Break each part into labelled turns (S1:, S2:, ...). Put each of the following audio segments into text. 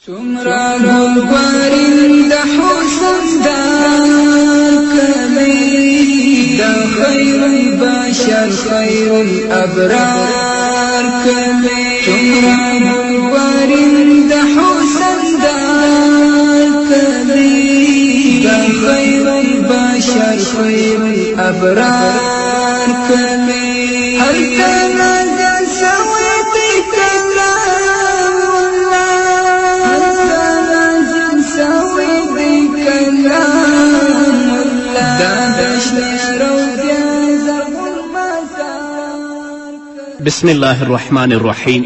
S1: څومره ګلبرین د حسن دار کلی د خیر البشر خیر الابرار کلی څومره ګلبرین د حسن دار کلی د خیر البشر خیر الابرار کلی هر کله
S2: بسم الله الرحمن الرحيم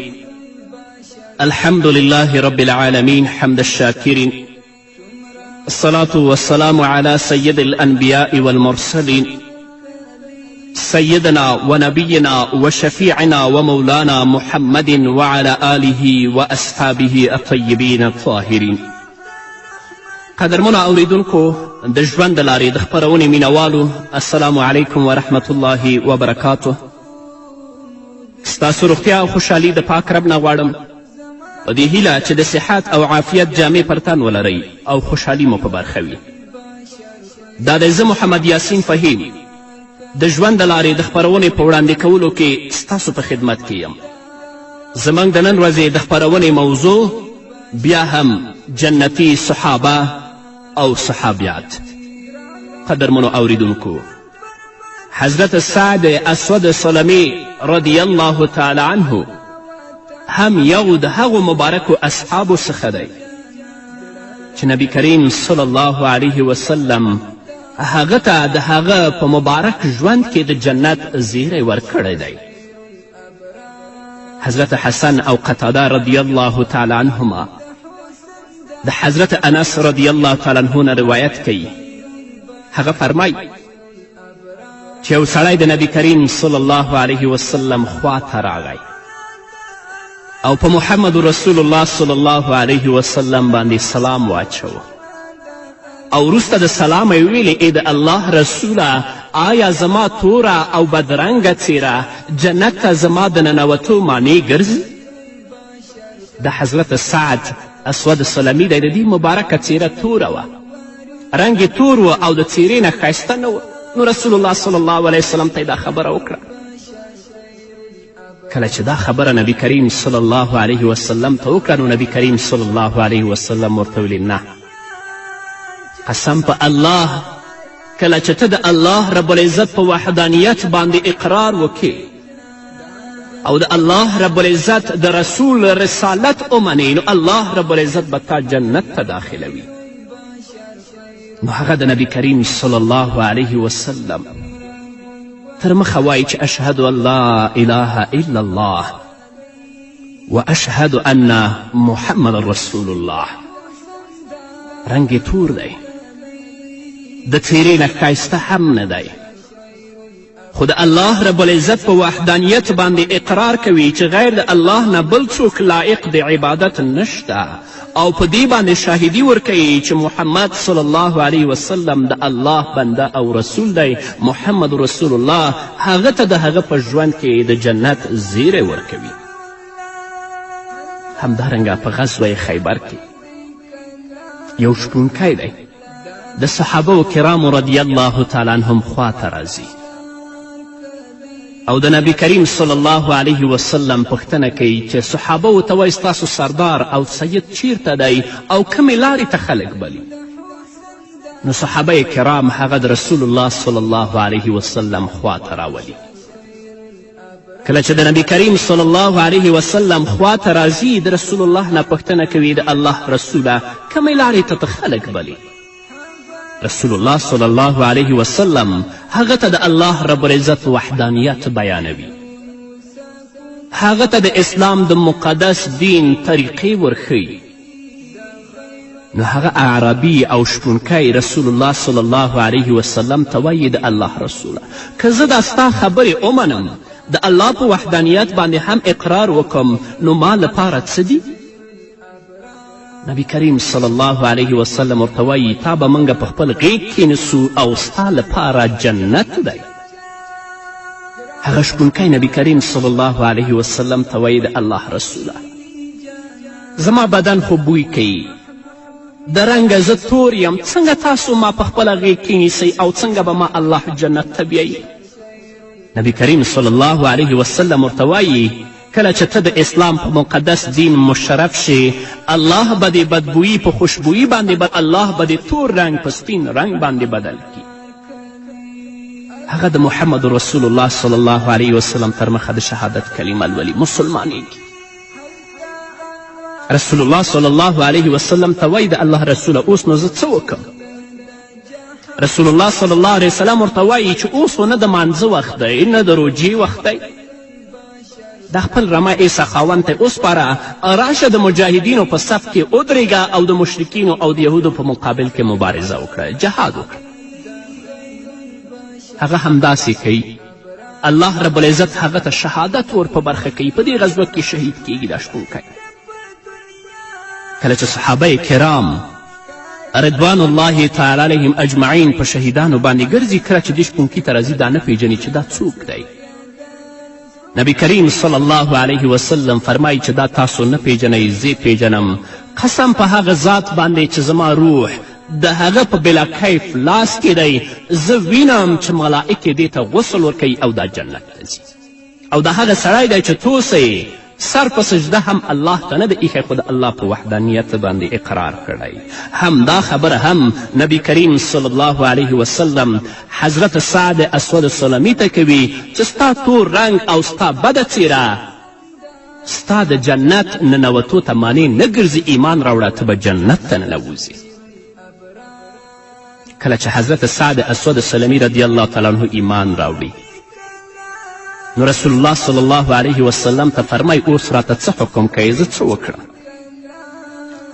S2: الحمد لله رب العالمين حمد الشاكرين الصلاة والسلام على سيد الأنبياء والمرسلين سيدنا ونبينا وشفيعنا ومولانا محمد وعلى آله وأصحابه الطيبين الطاهرين. قدرمنو اوریدونکو د ژوند د لارې د خپرونې مینوالو السلام علیکم ورحمت الله وبرکاته. ستاسو روغتیا او خوشحالي د پاک رب نه غواړم په دې هیله چې د صحت او عافیت جامې پر تن ولرئ او خوشحالي مو په برخه وي. دا دی زه محمد یاسین فهیم د ژوند د لارې د خپرونې په وړاندې کولو کې ستاسو په خدمت کې یم. زموږ د نن ورځې د خپرونې موضوع بیا هم جنتی صحابه او صحابیات. قدرمنو اوریدونکو، حضرت سعد اسود سلمی رضی الله تعالی عنه هم یو د هغو مبارکو اصحابو څخه دی چې نبی کریم صلی الله علیه وسلم هغه ته د هغه په مبارک ژوند کې د جنت زیری ورکړی دی. حضرت حسن او قتاده رضی الله تعالی عنهما د حضرت انس رضی الله تعالی عنه نه روایت کوي. هغه فرمای چې یو سړی د نبی کریم صلی الله علیه وسلم خواته راغی او په محمد رسول الله صلی الله علیه وسلم باندې سلام واچوه او وروسته د سلام یې ویلې ای د الله رسوله آیا زما توره او بدرنګه څیره جنت ته زما د ننوتو معنی ګرځي؟ د حضرت سعد اسود سلمی دی د دې مبارکه څیره توره وه، رنګ یې تور و او د څیرې نه ښایسته نه و. نو رسول الله صلی الله علیه وسلم ته یې دا خبره وکړه. کله چې دا خبره نبی کریم صلی الله علیه وسلم ته وکړه نو نبی کریم صلی الله علیه وسلم ورته ویلې نه، قسم په الله کله چې ته د الله رب العزت په وحدانیت باندې اقرار وکې او د الله رب العزت د رسول رسالت ومنې نو الله رب العزت به تا جنت ته داخلوي. نو هغه د نبی کریم صلی الله علیه وسلم تر مخه وایي چې اشهد ان لا اله الا الله و اشهد ان محمد رسول الله. رنګ تور دی، د څیرې نه ښایسته هم نه دی، خو د الله رب العزت په وحدانیت باندې اقرار کوي چې غیر د الله نه بل څوک لایق د عبادت نشته او په دې باندې شاهدي ورکوي چې محمد صلی الله علیه وسلم د الله بنده او رسول دی. محمد رسول الله هغه ته د هغه په ژوند کې د جنت زیری ورکوي. همدارنګه په غزوه خیبر کې یو شپونکی دی د صحابه کرامو رضی الله تعالی عنهم خواته راځي او د نبی کریم صلی الله علیه وسلم پوښتنه کوي چې صحابه ورته وایي ستاسو سردار او سید چیرته دی او کومې لارې ته خلک بلي؟ نو صحابه کرام هغه د رسول الله صلی الله علیه وسلم خواته راولي. کله چې د نبی کریم صلی الله علیه وسلم خواته راځي د رسول الله نه پوښتنه کوي د الله رسوله کومې لارې ته خلک بلي؟ رسول الله صلی الله علیه وسلم هغه ته د الله رب العزت وحدانیت بیانوي، هغه ته د اسلام د مقدس دین طریقې ورښیي. نو هغه اعرابي او شپونکی رسول الله صلی الله علیه وسلم ته وایي د الله رسوله که زه دا ستا خبرې ومنم د الله په وحدانیت باندې هم اقرار وکم نو ما لپاره څه دي؟ نبی کریم صلی الله علیه وسلم ورته وایي تا به موږ په خپل غیږ کښېنسو او ستا لپاره جنت دی. هغه شپونکی نبی کریم صلی الله علیه وسلم ته وایي د الله رسوله زما بدن خو بوی کوي د رنګه زه تور یم څنګه تاسو ما په خپله غېږ کې نیسئ او څنګه به ما الله جنت ته بیایي نبی کریم صلی الله علیه وسلم ورته وایي کله چې ته د اسلام په مقدس دین مشرف شي الله به د بدبویي په خوشبویي باندې الله به د تور رنګ په سپین رنګ باندې بدل کړي هغه د محمد رسول الله صلی الله علیه وسلم تر مخه د شهادت کلمه لولي مسلمانیږي رسول الله صلی الله علیه وسلم ته وایي د الله رسوله اوس نو زه څه وکړم رسول الله صلی الله علیه وسلم ورته وایي چې اوس خو نه د مانځه وخت دی نه د روجې وخت دی د خپل رمه ایسه خاوند ته وسپاره راشه د مجاهدینو په صف کې ودرېږه او د مشرکینو او د یهودو په مقابل کې مبارزه وکړه جهاد وکړه هغه همداسې کوي الله رب العزت هغه ته شهادت ور په برخه کوي په دې غزوه کې شهید کیږي دا شپونکی کله چې صحابه کرام رضوان الله تعالی علیهم اجمعین په شهیدانو باندې ګرځي کله چې دې شپونکي ته راځي دا نه پیژني چې دا څوک دی نبی کریم صلی الله علیه وسلم فرمایي چې دا تاسو نه پیژنئ زه پیژنم قسم په هغه ذات باندې چې زما روح د هغه په بلا کیف لاس کې دی زه وینم چې ملائکې دې ته غسل ورکوي او دا جنت ته ځي او دا هغه سړی دی چې توسئ سر په سجده هم الله ته نه د ایښی خو د الله په وحدانیت باندې اقرار کړی هم دا خبره هم نبی کریم صلی الله علیه وسلم حضرت سعد اسود سلمی ته کوي چې ستا تور رنګ او ستا بده څیره ستا د جنت ننوتو ته مانع نه ګرځي ایمان راوړه ته به جنت ته ننوځي کله چې حضرت سعد اسود سلمی رضی الله تعالی عنه ایمان راوړي نو رسول الله صلی الله علیه وسلم ته فرمای اوس راته څه حکم کوي زه څه وکړم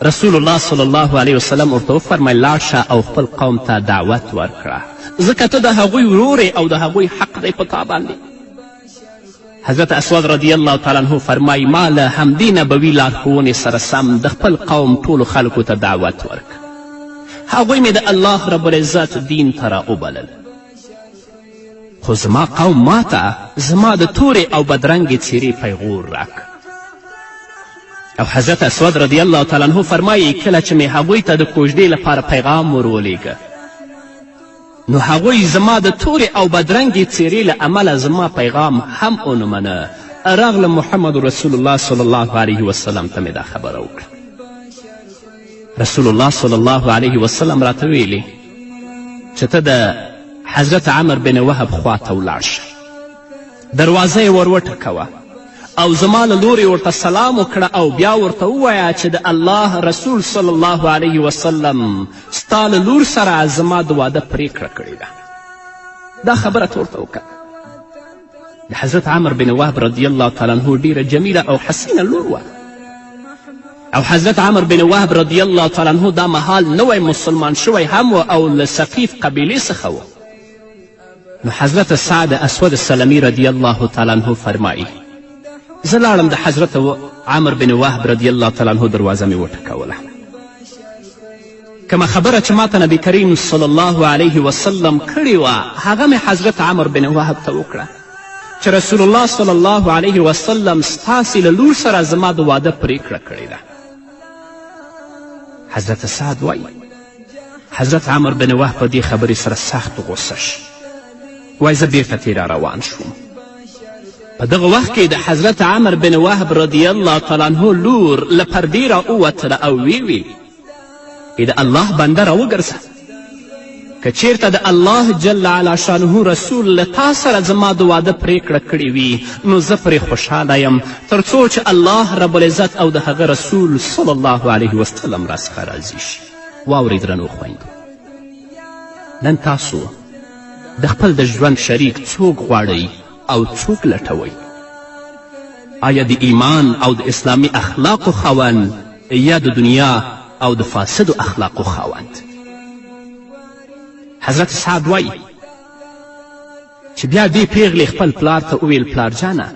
S2: رسول الله صلی الله علیه وسلم ورته وفرمیل لاړ شه او خپل قوم ته دعوت ورکړه ځکه ته د هغوی ورور او د هغوی حق دی په تا باندې حضرت اسود رضی الله تعالی عنه فرمایي ما له همدې نبوي لارښوونې سره سم د خپل قوم ټولو خلکو ته دعوت ورکړ هغوی مې د الله رب العزت دین ته راوبلل خو زما قوم ماته زما د تورې او بدرنګې څیرې پیغور راک او حضرت اسود رضی الله تعالی عنه فرمایي کله چې مې هغوی ته د کوژدې لپاره پیغام ورولېږه نو هغوی زما د تورې او بدرنګې څیرې له امله زما پیغام هم ونه منه راغله محمد رسول الله صلی الله علیه وسلم ته مې دا خبره وکړه رسول الله صلی الله علیه وسلم راته ویلې چې ته د حضرت عمر بن وهب خواته ولاړ شه دروازه یې ور وټکوه او زما له لورې ورته سلام وکړه او بیا ورته ووایه چې د الله رسول صلی الله علیه وسلم ستا له لور سره زما د واده پریکړه کړې ده دا خبره ته ورته وکړه د حضرت عمر بن وهب رضی الله تعالی عنه ډیره جمیله او حسینه لور وه او حضرت عمر بن وهب رضی الله تعالی عنه دا مهال نوی مسلمان شوی هم و او له ثقیف قبیلې څخه و نو حضرت سعد اسود سلمی رضی الله تعالی عنه فرمایي زه لاړم د حضرت عمر بن وهب رضی الله تعالی عنه دروازه مې وټکوله کومه خبره چې ماته نبی کریم صلی الله علیه وسلم کړې وه هغه مې حضرت عمر بن وهب ته وکړه چې رسول الله صلی الله علیه وسلم ستاسې له لور سره زما د واده پریکړه کړې ده حضرت سعد وایي حضرت عمر بن وهب په دې خبرې سره سخت غصه شي وایي زه بیرته تیره روان شوم په دغه وخت کې د حضرت عمر بن وهب رضی الله تعالی عنه لور له پردې راووتله او ویې د الله بنده راوګرځه که چیرته د الله جل علا شانه رسول له تا سره زما د واده پریکړه کړې وي نو زه پرې خوشحاله یم تر څو چې الله رب العزت او د هغه رسول صلی الله علیه وسلم راڅخه راضي شي واورئ درنو خویندو نن تاسو د خپل د ژوند شریک څوک غواړئ او څوک لټوئ آیا د ایمان او د اسلامي اخلاقو خاوند یا د دنیا او د فاسدو اخلاقو خاوند حضرت سعد وایي چې بیا دې پیغلې خپل پلار ته وویل پلار جانه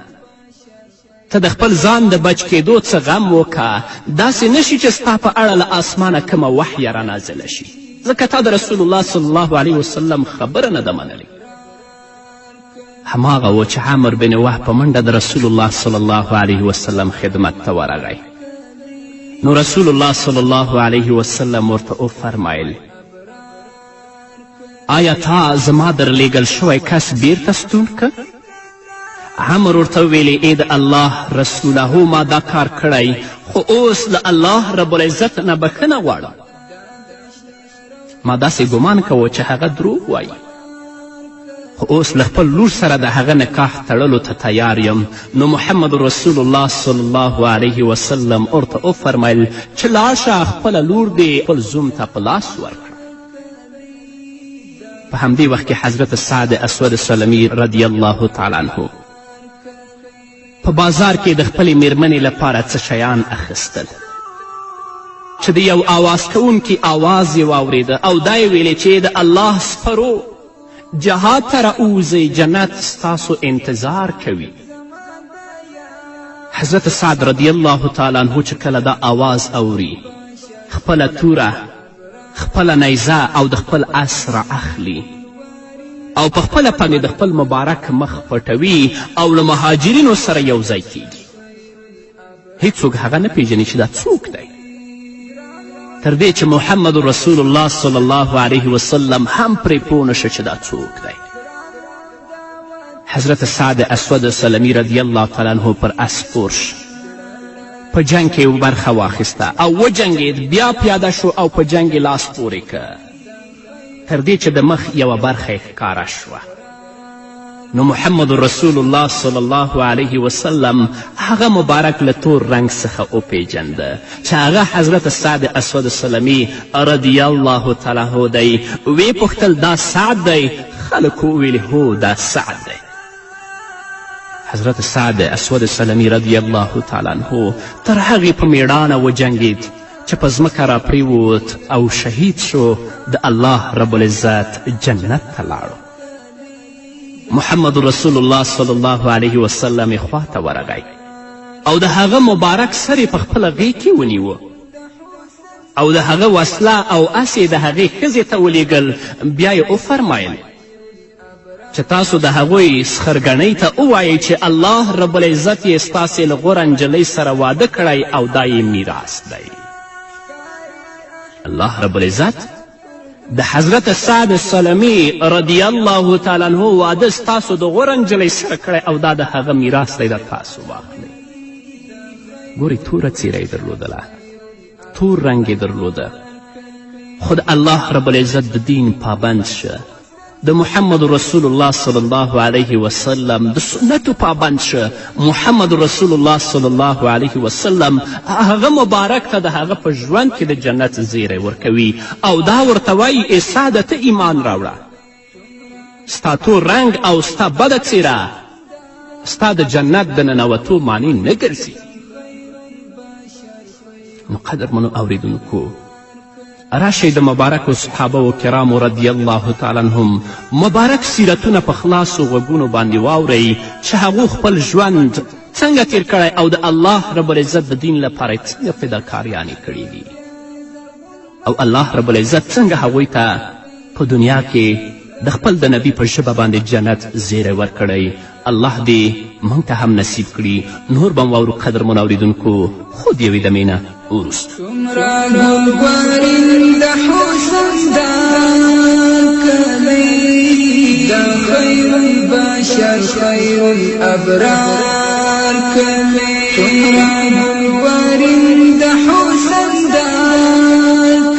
S2: ته د خپل ځان د بچ کېدو څه غم وکه داسې نشي چې ستا په اړه له آسمانه کومه وحیه رانازله شي ځکه تا د رسول الله صلی الله علیه وسلم خبره نه ده منلې هماغه و چې عمر بن وهب په منډه د رسول الله صلی الله علیه وسلم خدمت ته ورغی نو رسول الله صلی الله علیه وسلم ورته وفرمیل آیا تا زما درلیږل شوی کس بیرته ستون که؟ عمر ورته وویلې ای د الله رسوله هو ما دا کار کړی خو اوس له الله رب العزت نه بښنه غواړم. ما داسې ګمان کوه چې هغه دروغ وایي، خو اوس له خپل لور سره د هغه نکاح تړلو ته تیار یم. نو محمد رسول الله صلی الله علیه وسلم ورته وفرمیل چې لاړ شه خپله لور دې خپل زوم ته په لاس ورکړه. په همدې وخت کې حضرت سعد اسود سلمي رضی الله تعالی عنه په بازار کې د خپلې میرمنې لپاره څه شیان اخیستل چې د یو آواز کوونکي آواز یې واورېده او دا یې ویلې چې د الله سپرو جهاد ته راووځئ، جنت ستاسو انتظار کوي. حضرت سعد رضی الله تعالی عنه چې کله دا آواز اوري خپله توره خپله نیزه او د خپل اس را اخلي او په خپله باندې د خپل مبارک مخ پټوي او له مهاجرینو سره یو ځای کیږي. هیڅوک هغه نه پیژني چې دا څوک دی تر دې چې محمد رسول الله صلی الله علیه وسلم هم پرې پوه نشه چې دا څوک دی. حضرت سعد اسود سلمي رضی الله تعالی عنه پر اس سپور شو، په جنگ کې یو برخه واخیسته او وجنګېد، بیا پیاده شو او په جنگ یې لاس پورې که تر دې چې د مخ یوه برخه یې ښکاره شوه. نو محمد رسول الله صلی الله علیه وسلم هغه مبارک له تور رنګ څخه وپیژنده چې هغه حضرت سعد اسود سلمي رضی الله تعالی عنه دی. ویې پوښتل دا سعد دی؟ خلکو وویلې هو دا سعد دی. حضرت سعد اسود سلمي رضی الله تعالی عنه تر هغې په میړانه وجنګېد چې په ځمکه را پریوت او شهید شو، د الله رب العزت جنت ته لاړو. محمد رسول الله صلی الله علیه وسلم یې خواته ورغی او د هغه مبارک سر یې په خپله غېږ کې ونیوه او د هغه وسله او اس یې د هغې ښځې ته ولیږل. بیا یې وفرمیل چې تاسو د هغوی سخرګنۍ ته ووایئ چې الله رب العزت یې ستاسې له غوره نجلۍ سره واده کړی او دا یې میراث دی. الله رب العزت د حضرت سعد سلمي رضی الله تعالی عنه واده ستاسو د غوره نجلۍ سره کړی او دا د هغه میراث دی، دا تاسو واخلئ. ګورئ توره څیره یې درلودله، تور رنګ یې درلوده، خو د الله رب العزت د دین پابند شه، د محمد رسول الله صلی الله علیه وسلم د سنتو پابند شه. محمد رسول الله صلی الله علیه وسلم هغه مبارک ته د هغه په ژوند کې د جنت زیری ورکوي او دا ورته وایي ای سعده ته ایمان راوړه، ستا تور رنګ او ستا بده څیره ستا د جنت د ننوتو معنی نه ګرځي. نو قدرمنو اوریدونکو راشئ د مبارکو صحابه و کرامو رضی الله تعالی عنهم مبارک سیرتونه په خلاصو غوږونو باندې واورئ چې هغو خپل ژوند څنګه تیر کړی او د الله رب العزت د دین لپاره یې څنګه فداکاریانې کړي دي او الله رب العزت څنګه هغوی ته په دنیا کې د خپل د نبي په ژبه باندې جنت زیری ورکړی. الله دې موږ ته هم نصیب کړي. نور به واورو قدرمنو اوریدونکو خو د یوې دمې نه وروسته.
S1: څومره ګلګورین د حسن دا کلی، دا خیر البشر خیر الابرار کلی. څومره ګلګورین د حسن دا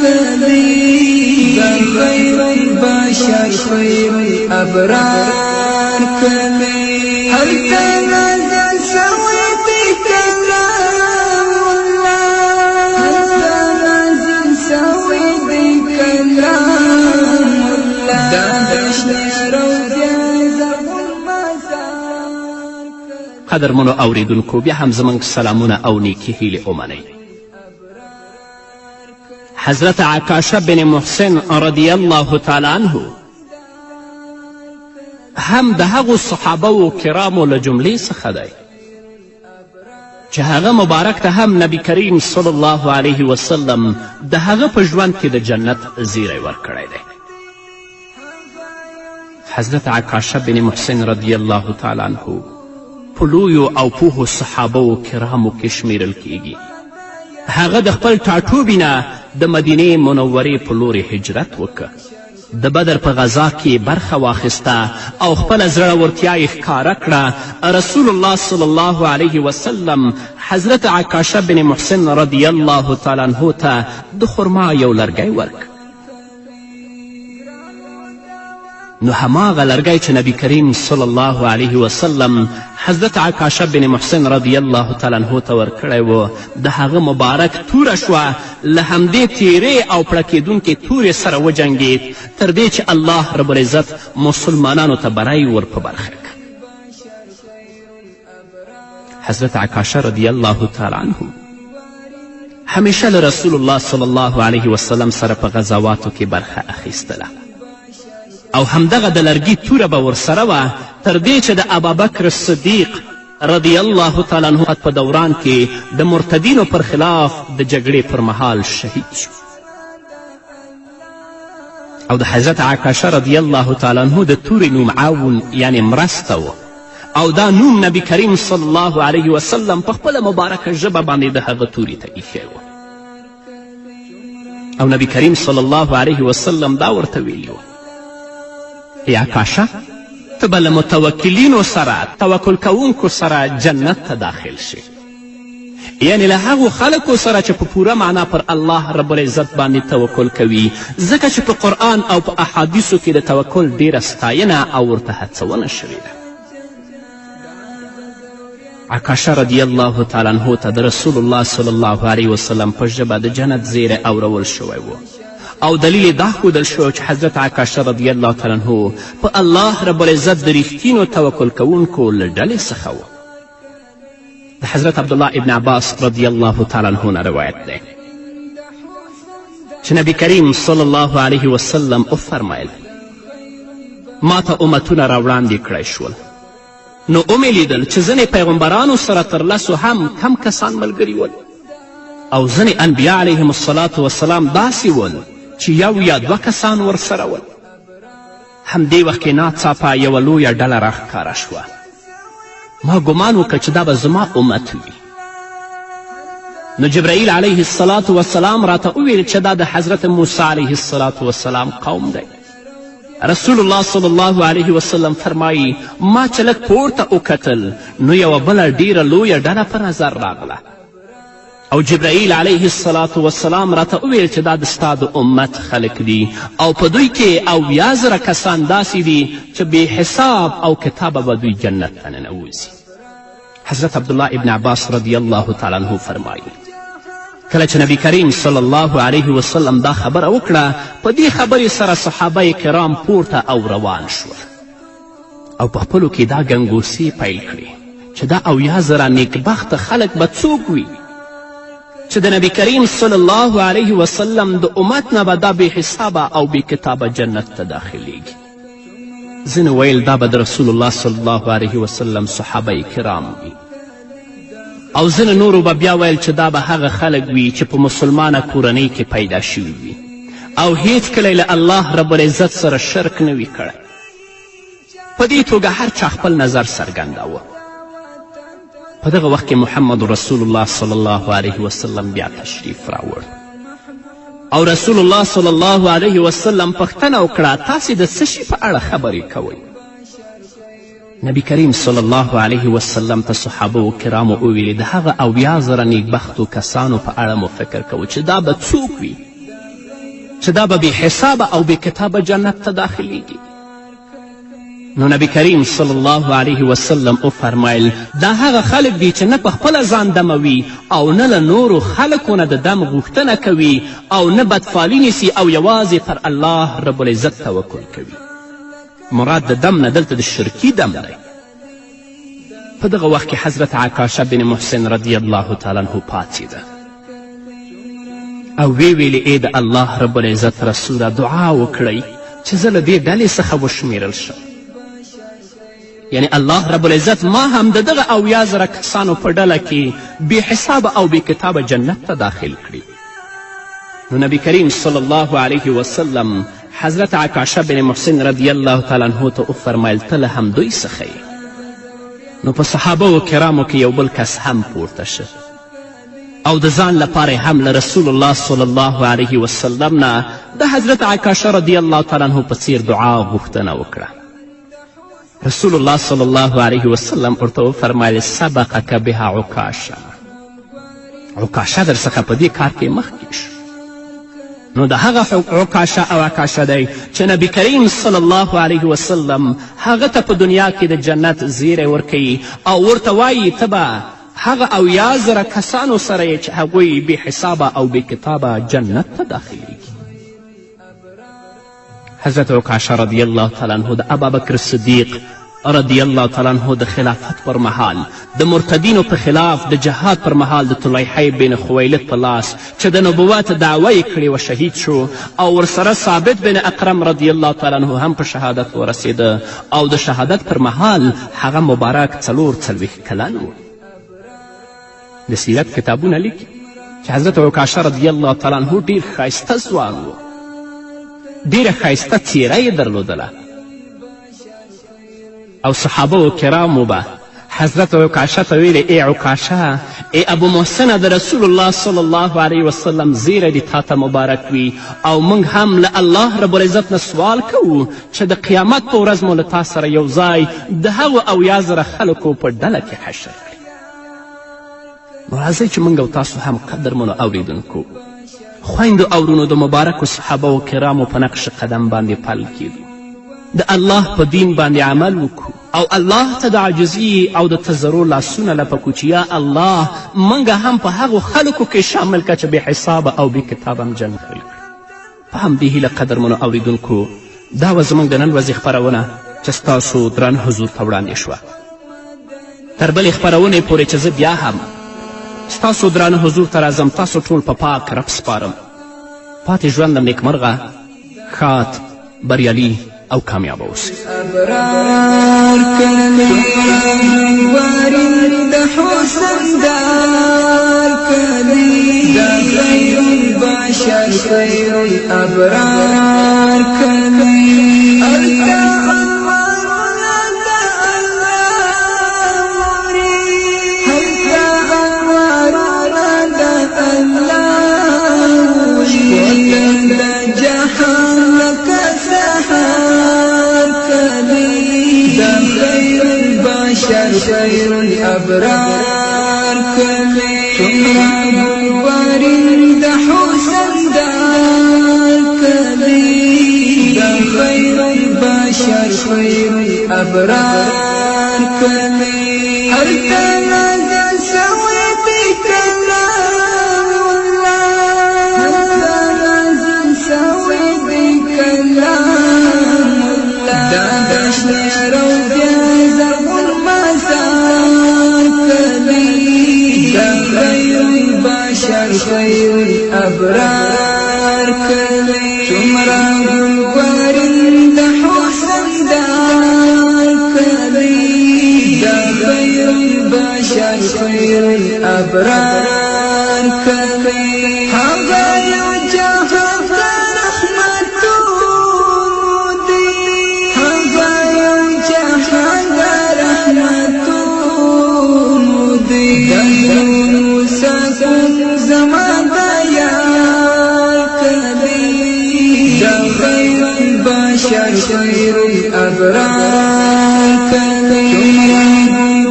S1: کلی، دا خیر البشر خیر الابرار کلی. هلته نازل شوی دی کلام الله، هلته نازل شوی دی کلام الله. دا دشت روضه زرغون مزار.
S2: قدرمنو اوریدونکو بیا هم زموږ سلامونه او نیکې هیلې ومنئ. حضرت عکاشه بن محسن رضی الله تعالی عنه هم د هغو صحابه و کرامو له جملې څخه دی چې هغه مبارک ته هم نبی کریم صلی الله علیه وسلم د هغه په ژوند کې د جنت زیری ورکړی دی. حضرت عکاشه بن محسن رضی الله تعالی عنه په لویو او پوهو صحابه و کرامو کې شمیرل کیږي. هغه د خپل ټاټوبي نه د مدینې منورې په لورې هجرت وکړ. د بدر په غذا کې برخه واخیسته او خپله زړورتیا یې ښکاره کړه. رسول الله صلی الله علیه وسلم حضرت عکاشه بن محسن رضی الله تعالی عنه ته د خرما یو لرګی ورکړ. نو هماغه لرګی چې نبی کریم صلی الله علیه وسلم حضرت عکاشه بن محسن رضی الله تعالی عنه ته ورکړی و، د هغه مبارک توره شوه، له همدې تیرې او پړکېدونکې تورې سره وجنګېد تر دې چې الله رب العزت مسلمانانو ته بری ور په برخه کړ. حضرت عکاشه رضی الله تعالی عنه همیشه له رسول الله صلی الله علیه وسلم سره په غزاواتو کې برخه اخیستله او همدغه د لرګي توره به ورسره وه تر دې چې د ابابکر صدیق رضی الله تعالی عنه په دوران کې د مرتدینو پر خلاف د جګړې پر مهال شهید شو. او د حضرت عکاشه رضی الله تعالی عنه د تورې نوم عون یعنی مرسته و او دا نوم نبی کریم صلی الله علیه وسلم په خپله مبارکه ژبه باندې د هغه تورې ته ایښی و. او نبی کریم صلی الله علیه وسلم دا ورته ویلي و: ای عکاشه، ته به له متوکلینو سره توکل کوونکو سره جنت ته داخل شي، یعنی له هغو خلکو سره چې په پوره معنا پر الله رب العزت باندې توکل کوي، ځکه چې په قرآن او په احادیثو کې د توکل ډیره ستاینه او ورته هڅونه شوې ده. عکاشه رضی الله تعالی عنه ته د رسول الله صلی الله علیه وسلم په ژبه د جنت زیری اورول شوی و او دلیل دا ښودل شو چې حضرت عکاشه رضی الله تعالی عنه په الله رب العزت د ریښتینو توکل کوونکو له ډلې څخه و. د حضرت عبدالله ابن عباس رضی الله تعالی عنه نه روایت دی چې نبی کریم صلی الله علیه وسلم وفرمیل: ما ته امتونه راوړاندې کړی شول، نو ومې لیدل چې ځینې پیغمبرانو سره تر لسو هم کم کسان ملګري ول او ځینې انبیا علیهم الصلاة وسلام داسې ول چې یو یا دوه کسان ورسره ول. همدې وخت کې ناڅاپه یوه لویه ډله راښکاره شوه. ما ګمان وکړ چې دا به زما امت وي. نو جبرائیل علیه الصلاة وسلام راته وویل چې دا د حضرت موسی علیه الصلاة وسلام قوم دی. رسول الله صلی الله علیه وسلم فرمایي ما چې لږ پورته وکتل نو یوه بله ډیره لویه ډله په نظر راغله او جبرائیل علیه الصلاة وسلام راته وویل چې دا د ستا د امت خلک دي او په دوی کې 80,000 کسان داسې دي چې بې حساب او کتابه به دوی جنت ته ننوځي. حضرت عبدالله ابن عباس رضی الله تعالی عنه فرمایي کله چې نبی کریم صلی الله علیه وسلم دا خبره وکړه، په دې خبرې سره صحابه کرام پورته او روان شول او په خپلو کې دا ګنګوسې پیل کړې چې دا 80,000 نیکبخته خلک به څوک وي چې د نبی کریم صلی الله علیه وسلم د امت نه به دا بې حسابه او بې کتابه جنت ته داخلیږي. ځینې ویل دا به د رسول الله صلی الله علیه وسلم صحابه کرام وي او ځینې نورو به بیا ویل چې دا به هغه خلک وي چې په مسلمانه کورنۍ کې پیدا شوي وي او هیڅ کله له الله رب العزت سره شرک نه وي کړی. په دې توګه هر چا خپل نظر څرګنداوه. په دغه وخت کې محمد رسول الله صلی الله علیه وسلم بیا تشریف راوړ او رسول الله صلی الله علیه وسلم پوښتنه وکړه تاسې د څه شي په اړه خبرې کوئ؟ نبی کریم صلی الله علیه وسلم ته صحابه و کرامو وویلې د هغه 80,000 نیکبختو کسانو په اړه مو فکر کوو چې دا به څوک وي چې دا به بې حسابه او بې کتابه جنت ته داخلیږي. نو نبی کریم صلی الله علیه وسلم وفرمیل دا هغه خلک دي چې نه په خپله ځان دموي او نه له نورو خلکو نه د دم غوښتنه کوي او نه بدفالي نیسي او یوازې پر الله رب العزت توکل کوي. مراد د دم نه دلته د شرکي دم دی. په دغه وخت کې حضرت عکاشه بن محسن رضی الله تعالی عنه پاڅېده او ویې ویلې ای د الله رب العزت رسوله دعا وکړئ چې زه له دې ډلې څخه وشمیرل شم، یعنی الله رب العزت ما هم د دغه 80,000 کسانو په ډله کې بې حسابه او بې کتابه جنت ته داخل کړي. نو نبی کریم صلی الله علیه وسلم حضرت عکاشه بن محسن رضی الله تعالی عنه ته وفرمیل ته له همدوی څخه یې. نو په صحابه و کرامو کې یو بل کس هم پورته شه او د ځان لپاره هم له رسول الله صلی الله علیه وسلم نه د حضرت عکاشه رضی الله تعالی عنه په څیر دعا غوښتنه وکړه. رسول الله صلی الله علیه وسلم ورته وفرمیل سبقک بها عکاشه، عکاشه در څخه په دې کار کې مخکې شو. نو د هغه عکاشه او عکاشه دی چې نبی کریم صلی الله علیه وسلم هغه ته په دنیا کې د جنت زیری ورکوي او ورته وایي ته به هغه 80,000 کسانو سره یې چې هغوی بې حسابه او بې کتابه جنت ته داخلیږي. حضرت عکاشه رضی الله تعالی عنه د ابابکر صدیق رضی الله تعالی عنه د خلافت پر مهال د مرتدینو په خلاف د جهاد پر مهال د طلیحه بن خویلد په لاس چې د نبوت دعوه یې کړې و شهید شو او ورسره ثابت بن اقرم رضی الله تعالی عنه هم په شهادت ورسېده او د شهادت پر مهال هغه مبارک 44 کلن و. د سیرت کتابونه لیکي چې حضرت عکاشه رضی الله تعالی عنه ډېر ښایسته ځوان و، ډېره ښایسته څیره یې درلودله او صحابه کرامو به حضرت عکاشه ته ویلې ای عکاشه ای ابو محسنه د رسول الله صلی الله علیه وسلم زیری دې تا ته مبارک وي او موږ هم له الله رب العزت نه سوال کوو چې د قیامت په ورځ مو له تا سره یو ځای د هغو 80,000 خلکو په ډله کې حشر کړي. نو راځئ چې موږ او تاسو هم قدرمنو اوریدونکو خویندو او ورونو د مبارکو صحابه و کرامو په نقش قدم باندې پل کیدو، د الله په دین باندې عمل وکړو او الله ته د عاجزي او د تضرع لاسونه لپکو چې یا الله موږ هم په هغو خلکو کې شامل که چې بې حسابه او بې کتابه هم جنت خپل کړي. په همدې هیله قدرمنو اوریدونکو دا وه زموږ د نن ورځې خپرونه چې ستاسو دران حضور ته وړاندې شوه. تر بلې خپرونې پورې چې زه بیا هم ستاسو درانه حضور ته راځم تاسو ټول په پاک رب سپارم. پاتې ژوند د نیکمرغه، ښاد، بریالي او کامیابه اوسئ.
S1: ابرار کلی وارد حسن دار کلی دا خیر البشر خیر الابرار کلی خير الأبرار كلي تمرد ورد حسن دار كلي دا خير البشر خير الأبرار كلي أرتلد سويت كلام الله أرتلد سويت كلام الله دا بشر خير الأبرار كلي تمرد ورد حسن دار كلي دا خير البشر خير الأبرار كلي هذا يوجه رحمة دي هذا يوجه رحمة دي زمان يا كلي دا خير البشر خير الأبرار كلي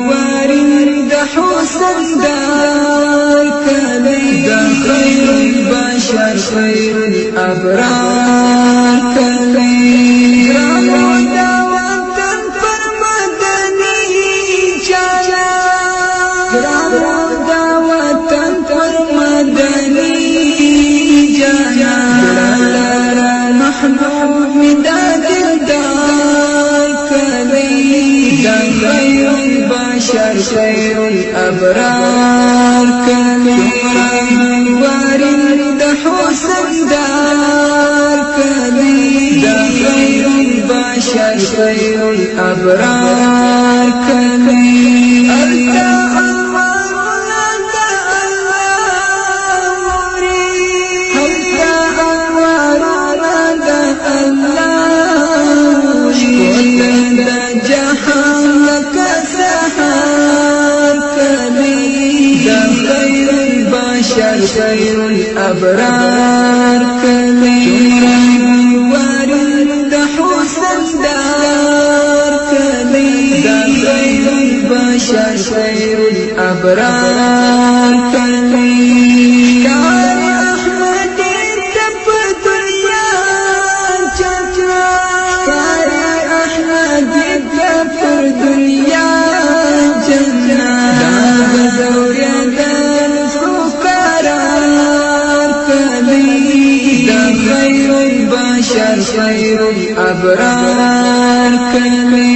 S1: وارد حسن دار كلي دا خير البشر خير الأبرار كلي خير الأبرار كلي وارد حسن دار كلي دا خير البشر خير الأبرار كلي الابرار کوي کار احمد تپ دنیا چچا کار احمد تپ دنیا جنا بدوریا دل قرار کوي دا خیر البشر خیر الابرار کوي